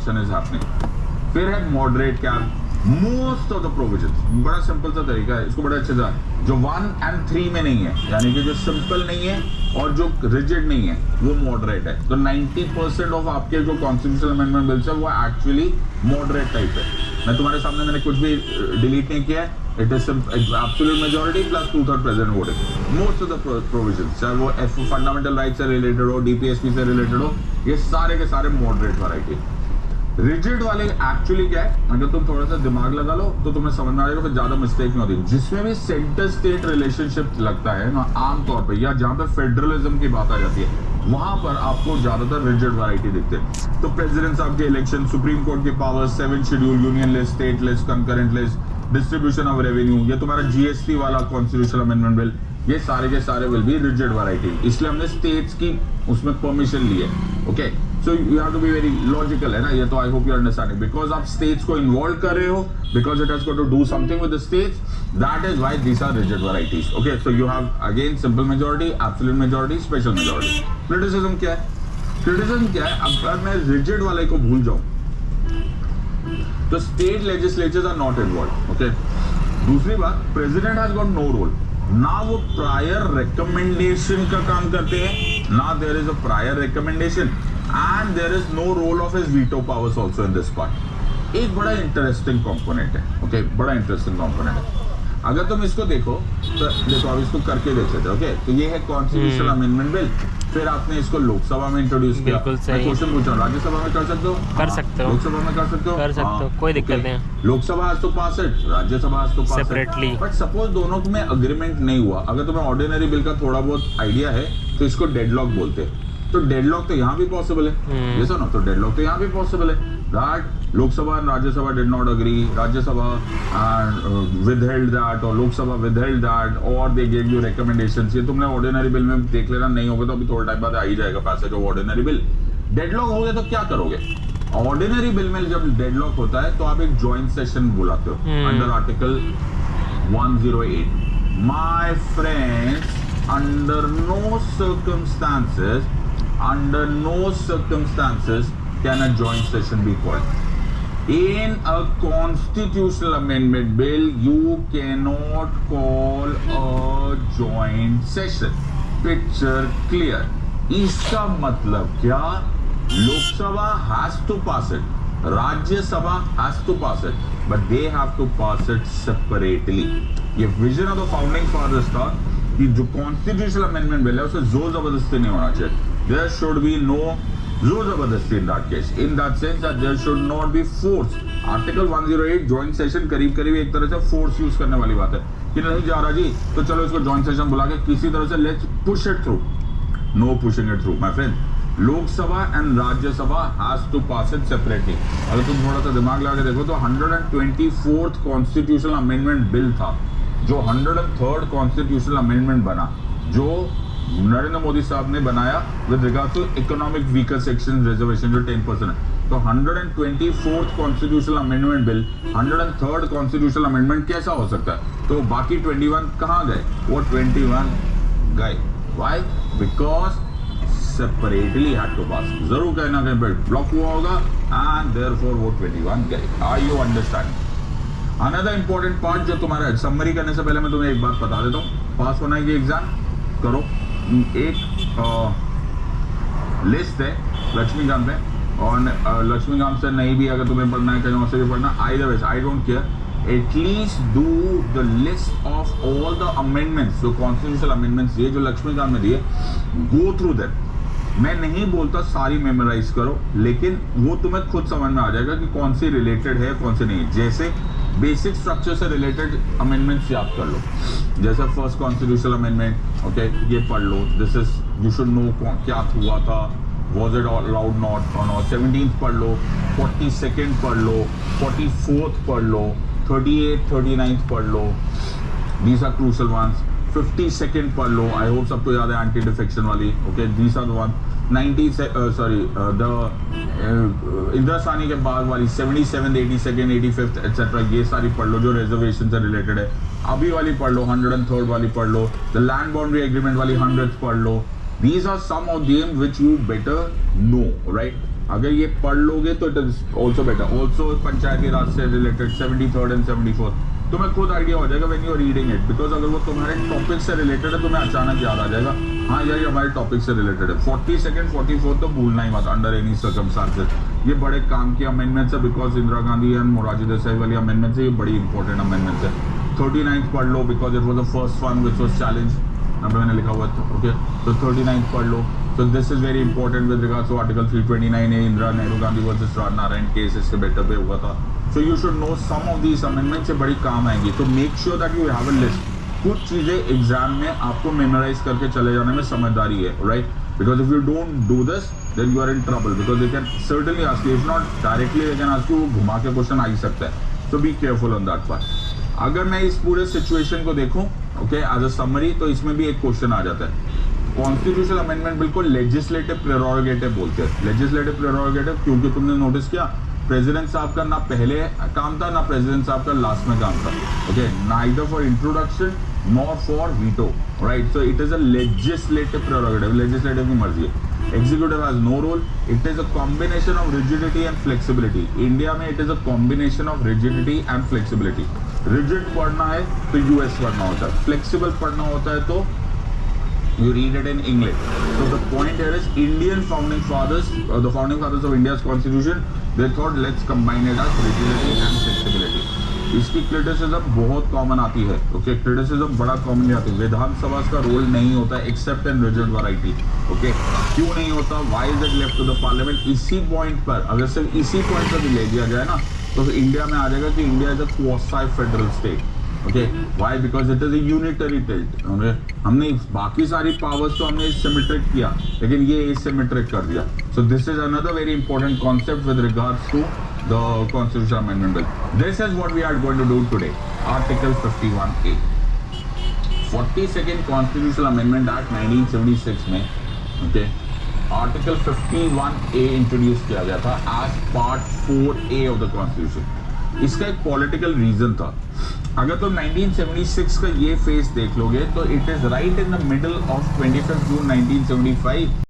expansion is happening. फिर है moderate cap. Most of the provisions, बड़ा सिंपल सा तरीका है, इसको बड़ा अच्छे से जो 1 and 3 में नहीं है, यानी कि जो सिंपल नहीं है और जो रिजिड नहीं है, वो मॉडरेट है. तो 90% ऑफ आपके जो कॉन्स्टिट्यूशनल अमेंडमेंट बिल्स है वो एक्चुअली मॉडरेट टाइप है. मैं तुम्हारे सामने मैंने कुछ भी डिलीट नहीं किया है. It is absolute majority plus 2/3 president voting. Most of the provisions, चाहे वो फंडामेंटल राइट से रिलेटेड हो, डीपीएसपी से रिलेटेड हो, ये सारे के सारे मॉडरेट वैरायटी. रिजिड वाले एक्चुअली क्या है, अगर तुम थोड़ा सा दिमाग लगा लो तो तुम्हें समझ में आएगा, फिर ज्यादा मिस्टेक नहीं होती. जिसमें भी सेंटर स्टेट रिलेशनशिप लगता है ना, आमतौर पे या जहां पे फेडरलिज्म की बात आ जाती है, वहां पर आपको ज्यादातर रिजिड वैरायटी दिखते हैं. तो प्रेसिडेंट साहब के इलेक्शन, सुप्रीम कोर्ट के powers, 7 schedule, union list, state list, concurrent list, distribution of revenue, ये तुम्हारा जीएसटी वाला कॉन्स्टिट्यूशनल अमेंडमेंट बिल, ये सारे के सारे विल बी रिजिड वैरायटी. इसलिए हमने स्टेट्स की उसमें परमिशन ली है. Okay, so you have to be very logical, है ना ये. तो I hope you understanding, because आप स्टेट्स को इन्वॉल्व कर रहे हो, because it has got to do something with the states, that is why these are rigid varieties. Okay, so you have again simple majority, absolute majority, special majority. Criticism क्या है? Criticism क्या है? अगर मैं rigid वाले को भूल जाऊं तो state legislatures are not involve. Okay, दूसरी बात, president has got no role. ना वो प्रायर रिकमेंडेशन का काम करते हैं, ना there is a prior recommendation, and there is no role of his veto powers also in this part. एक बड़ा इंटरेस्टिंग कंपोनेंट है. ओके, बड़ा इंटरेस्टिंग कंपोनेंट है. अगर तुम इसको देखो तो देखो, अब इसको करके देख सकते हो. ओके, तो ये है कॉन्स्टिट्यूशनल अमेंडमेंट बिल. फिर आपने इसको लोकसभा में इंट्रोड्यूस किया. मैं क्वेश्चन पूछ रहा हूँ, राज्यसभा में कर सकते हो? कर सकते हो. लोकसभा में कर सकते हो? कर सकते हो, कोई दिक्कत नहीं है. Lok Sabha has to pass it, Rajya Sabha has to pass separately. But suppose दोनों में अग्रीमेंट नहीं हुआ, अगर तुम्हें ऑर्डिनरी बिल का थोड़ा बहुत आइडिया है तो इसको डेडलॉक बोलते हैं. तो डेडलॉक तो यहाँ भी पॉसिबल है. ये सुनो, तो डेडलॉक तो यहाँ भी पॉसिबल है. That Lok Sabha and Rajya Sabha did not agree, Rajya Sabha withheld that और लोकसभा withheld that, और they gave you recommendations. ये तुमने ऑर्डिनरी बिल में देख लेना, नहीं होगा तो अभी थोड़ा टाइम बाद आ ही जाएगा passage of ordinary bill. Deadlock हो गया तो क्या करोगे? ऑर्डिनरी बिल में जब डेडलॉक होता है तो आप एक ज्वाइंट सेशन बुलाते हो under article 108. My friends, under no circumstances can a joint session be called. In a constitutional amendment bill, you cannot call a joint session. Picture clear? इसका मतलब क्या? Lok Sabha has to pass it, Rajya Sabha has to pass it, but they have to pass it separately. ये vision of the founding fathers था कि जो constitutional amendment bill है उसे जोर जबरदस्ती नहीं होना चाहिए. देयर शुड बी नो जोर जबरदस्ती in that case, in that sense that there should not be force. Article 108 joint session करीब करीब एक तरह से फोर्स यूज करने वाली बात है कि नहीं जा रहा जी तो चलो इसको जॉइंट सेशन बुला के किसी तरह से let's push it through. No pushing it through my friend. Lok Sabha and Rajya Sabha has to pass it separately. अगर तुम थोड़ा सा दिमाग लगा के देखो तो 124th कॉन्स्टिट्यूशनल अमेंडमेंट बिल था, जो 103rd कॉन्स्टिट्यूशनल अमेंडमेंट बना, जो नरेंद्र मोदी साहब ने बनाया with regard to economic weaker section reservation जो 10% है. तो 124th constitutional amendment bill, 103rd constitutional amendment कैसा हो सकता है? तो बाकी 21 कहाँ गए? वो 21 गए. Why? Because separately had to pass. जरूर कहीं ना कहीं ब्लॉक हुआ होगा एंड देयरफॉर वो 21 गए. Are you understand? Another important part जो तुम्हारा समरी करने से पहले मैं तुम्हें एक बात बता देता हूँ. पास होना है कि एग्जाम करो. एक लिस्ट है लक्ष्मीकांत पे, और लक्ष्मीकांत से नहीं भी अगर तुम्हें पढ़ना है, कहीं और से भी पढ़ना, either ways I don't care. At least do the list of all the amendments, जो कॉन्स्टिट्यूशनल अमेंडमेंट्स ये जो लक्ष्मीकांत में दिए, गो थ्रू दैट. मैं नहीं बोलता सारी मेमोराइज करो, लेकिन वो तुम्हें खुद समझ में आ जाएगा कि कौन सी रिलेटेड है कौन सी नहीं. जैसे बेसिक स्ट्रक्चर से रिलेटेड अमेंडमेंट्स याद कर लो, जैसे फर्स्ट कॉन्स्टिट्यूशनल अमेंडमेंट, ओके, ये पढ़ लो. This is you should know क्या हुआ था, वॉज इट अलाउड नॉट और नॉट. 17th पढ़ लो, 42nd पढ़ लो, 44th पढ़ लो, 38th 39th पढ़ लो. These are crucial ones. 52nd पढ़ लो. आई होप सबको याद है एंटी डिफेक्शन वाली. Okay, these are the one. 90 the Indira Sawhney के बाद वाली 77th 82nd 85th एटसेट्रा, ये सारी पढ़ लो जो रिजर्वेशन से रिलेटेड है. अभी वाली पढ़ लो, 103rd वाली पढ़ लो, द लैंड बाउंड्री एग्रीमेंट वाली 100th पढ़ लो. These are some of them which you better know, right? अगर ये पढ़ लोगे तो it is also better. Also Panchayati Raj से रिलेटेड 73rd एंड 74th तुम्हें खुद आइडिया हो जाएगा when you are reading it, because अगर वो तुम्हारे टॉपिक से रिलेटेड है तुम्हें अचानक याद आ जाएगा, हाँ यार ये हमारे टॉपिक से रिलेटेड है। 42nd 44th तो भूलना ही मत अंडर एनी सर्कमस्टांसेस। ये बड़े काम की अमेंडमेंट्स है, बिकॉज इंदिरा गांधी एंड मोरारजी देसाई वाली अमेंडमेंट्स है, ये बड़ी इंपॉर्टेंट अमेंडमेंट्स है। 39th पढ़ लो because it was the first one which was challenge, मैंने लिखा हुआ था, ओके। तो 39th पढ़ लो। So this is very important with regards to Article 329A, Indira Nehru Gandhi versus Raj Narayan case इसके बेटर पे हुआ था। So you should know some of these amendments से बड़ी काम आएंगी। तो make sure that you have a list। कुछ चीजें एग्जाम में आपको मेमोराइज करके चले जाने में समझदारी है, right? Because if you don't do this, then you are in trouble because they can certainly ask you, if not directly they can ask you, वो घुमा के क्वेश्चन आ ही सकता है। So be careful on that part। अगर मैं इस पूरे situation को देखूं, ओके, एज अ समरी, तो इसमें भी एक क्वेश्चन आ जाता है। कॉन्स्टिट्यूशनल अमेंडमेंट बिल्कुल लेजिस्लेटिव प्रेरोगेटिव बोलते हैं। लेजिस्लेटिव प्रेरोगेटिव क्योंकि तुमने नोटिस किया प्रेसिडेंट साहब का ना पहले काम था ना प्रेसिडेंट साहब का लास्ट में काम था, okay. Neither for introduction nor for veto, right. So it is a legislative prerogative, legislative की मर्जी है। Executive has no role. It is a combination of rigidity and flexibility. India में it is a combination of rigidity and flexibility. Rigid पढ़ना है तो US पढ़ना होता है, फ्लेक्सिबल पढ़ना होता है तो you read it in English. So the point here is Indian founding fathers, the founding fathers of India's constitution, they thought let's combine it as rigidity and flexibility. इसकी क्रिटिसिज्म बहुत common आती है, okay. Criticism बड़ा commonly आती है। विधानसभा का role नहीं होता है except in rigid variety, okay. क्यों नहीं होता? Why is it left to the parliament? इसी पॉइंट पर, अगर सिर्फ इसी पॉइंट पर भी ले दिया जाए ना, तो फिर इंडिया में आ जाएगा कि India is a quasi federal state, okay. Why? Because it is a unitary territory, okay. हमने बाकी सारी पावर्स तो हमने सिमेट्रिक किया, लेकिन ये एसिमेट्रिक कर दिया। So this is another very important concept with regards to the constitution amendment bill. This is what we are going to do today. Article 51A, 42nd constitutional amendment act 1976 में, okay, article 51A introduce किया गया था as part 4A of the constitution. इसका एक political reason था। अगर तुम 1976 का ये फेज देख लोगे तो it is right in the middle of 25 June 1975